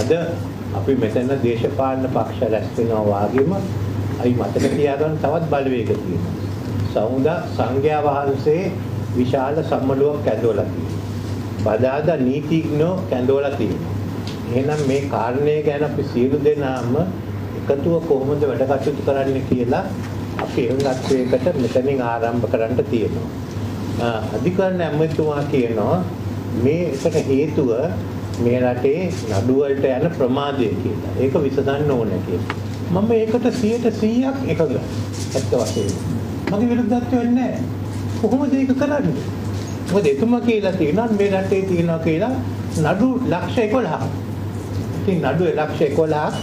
අද අපි මෙතන දේශපාලන පක්ෂ රැස් වෙනවා වාගේම අපි මතක තියාගන්න තවත් බලවේග තියෙනවා. සමුදා සංඝයා වහන්සේ විශාල සම්මලුවක් කැඳවලා තියෙනවා. බදාදා නීතිඥයෝ කැඳවලා තියෙනවා. එහෙනම් මේ කාරණේ ගැන අපි සියලු දෙනාම එකතුව කොහොමද වැඩ කටයුතු කරන්න කියලා අපි එංගත්වයකට මෙතනින් ආරම්භ කරන්න තියෙනවා. අධිකරණ ඇමතුමා කියනවා මේකට හේතුව මේ රටේ නඩු වලට යන ප්‍රමාදය කියලා. ඒක විසඳන්න ඕන කියලා. මම ඒකට 100% එකඟයි. ඇත්ත වශයෙන්ම. මගේ විරුද්ධත්වයක් නැහැ. කොහොමද ඒක කරන්නේ? මොකද එතුමා කියලා තියෙනවා මේ රටේ තියෙනවා කියලා නඩු ලක්ෂ 11ක්. ඉතින් නඩු ලක්ෂ 11ක්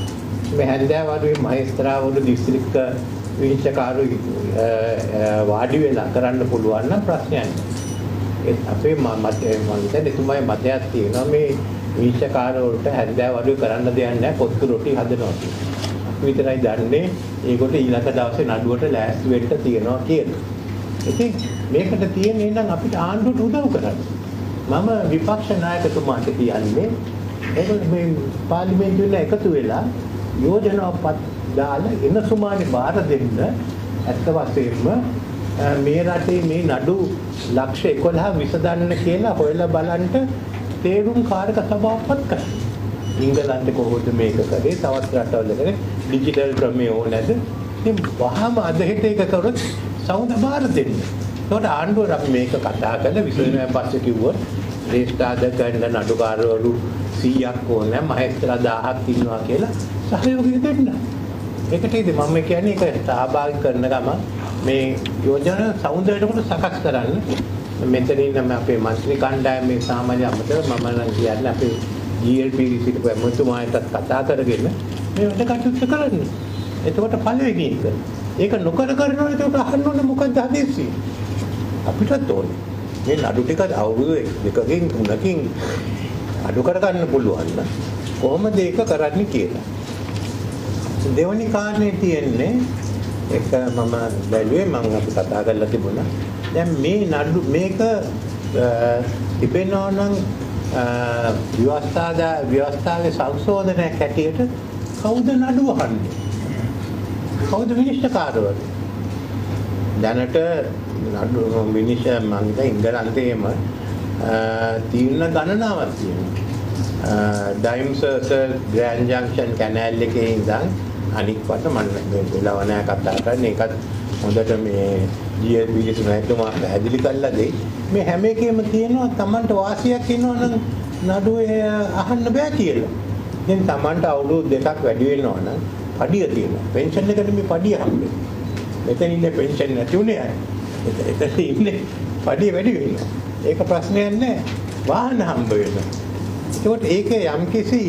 මේ හැන්දෑවරුවේ මහේස්ත්‍රාවරු දිස්ත්‍රික්ක විනිශ්චයකාරු වාඩි වෙලා කරන්න පුළුවන් නම් ප්‍රශ්නයක් නෑ. අපේ මතය එතුමාගේ මතයක් තියෙනවා මේ විනිශ්චයකාරවලට හැන්දෑවරුවේ කරන්න දෙයක් නෑ පොත්තු රොටි හදනවා කියලා. අපි විතරයි දන්නේ ඒකට ඊළඟ දවසේ නඩුවට ලෑස්ති වෙන්න තියෙනවා කියලා. ඉතින් මේකට තියෙන්නේ නම් අපිට ආණ්ඩුවට උදව් කරන්න. මම විපක්ෂ නායකතුමාට කියන්නේ ඒක මේ පාර්ලිමේන්තුවේ එකතු වෙලා යෝජනාවක් දාලා එන සුමානේ බාර දෙන්න ඇත්ත වශයෙන්ම මේ රටේ මේ නඩු ලක්ෂ 11 විසඳන්න කියලා හොයලා බලන්න තේරුම් කාරක සභාවක්වත් කරා. ඉංගලන්තේ කොහොමද මේක කරේ? තවත් රටවල කරේ ඩිජිටල් ක්‍රමය ඕනද? ඉතින් වහම අද හෙට එක කරොත් සමුද බාර දෙන්න. ඒකට ආණ්ඩුව අපි මේක කතා කරලා විසඳුමෙන් පස්සේ කිව්වොත් රේස්ටාද කරන නඩුකාරවරු 100ක් ඕනේ මහේස්ත්‍රා 1000ක් ඉන්නවා කියලා සහයෝගය දෙන්න. ඒකට ඉතින් මම කියන්නේ ඒක සහභාගී කරන ගම මේ යෝජන සමුදයට සකස් කරන්න මෙතනින් නම් අපේ මන්ත්‍රී කණ්ඩායමේ සමාජ අමතර මම නම් කියන්නේ අපේ GLPDC ප්‍රමුඛතුමාටත් කතා කරගෙන මේ වැඩ කටයුතු කරන්න. එතකොට පළවෙනි එක. ඒක නොකර කරනවා ඒක අහන්න ඕනේ මොකක්ද හදිස්සි. අපිටත් ඕනේ. මේ නඩු ටික අවුරුදු දෙකකින් තුනකින් අඩු කර ගන්න පුළුවන් නම් කොහොමද ඒක කරන්නේ කියලා. දෙවනි කාරණේ තියෙන්නේ එක මම බැලුවේ මම අපි කතා කරලා තිබුණා. දැන් මේ නඩු මේක තිබෙනවා නම් ව්‍යවස්ථාවේ සංශෝධනයක් හැටියට කවුද නඩුව අහන්නේ? කවුද විනිශ්චයකාරවරු? දැනට නඩු විනිශ්චය මම ඉංගලන්තයේම තීරණ ගණනාවක් තියෙනවා. ඩයිම් සර්කල් ග්‍රෑන්ඩ් ජන්ක්ෂන් කැනල් එකේ ඉඳන් අනික් වට මම වෙලාව නැහැ කතා කරන්නේ. ඒකත් හොඳට මේ GLPDC නැතුමා පැහැදිලි කරලා දෙයි. මේ හැම එකෙම තියෙනවා Tamanට වාසියක් ඉන්නවනම් නඩුවේ අහන්න බෑ කියලා. දැන් Tamanට අවුරුදු දෙකක් වැඩි වෙනවා නම් පඩිය තියෙනවා. පෙන්ෂන් එකට මේ පඩිය හම්බෙන්නේ. මෙතන ඉන්නේ පෙන්ෂන් නැති උනේ අය. එතන ඉන්නේ පඩිය වැඩි වෙනවා. ඒක ප්‍රශ්නයක් නෑ. වාහන හම්බ වෙනවා. ඒකට ඒක යම්කිසි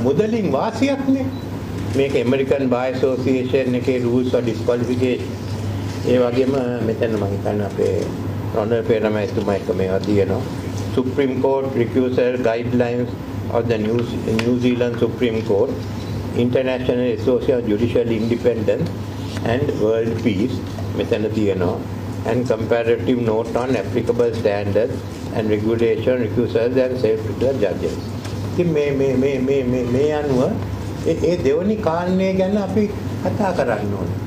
මුදලින් වාසියක් නේ. මේක ඇමරිකන් බාර් ඇසෝසියේෂන් එකේ rules of disqualification. ඒ වගේම මෙතන මම හිතන්නේ අපේ රොනල් පෙරමැස්තුමා එක මේවා තියෙනවා. Supreme Court recusal guidelines of the New Zealand Supreme Court, International Association of Judicial Independence and World Peace මෙතන තියෙනවා. And comparative note on applicable standards and regulation recusals and self-declared judges. ඉතින් මේ අනුව ඒ දෙවනි කාරණේ ගැන අපි කතා කරන්න ඕනේ.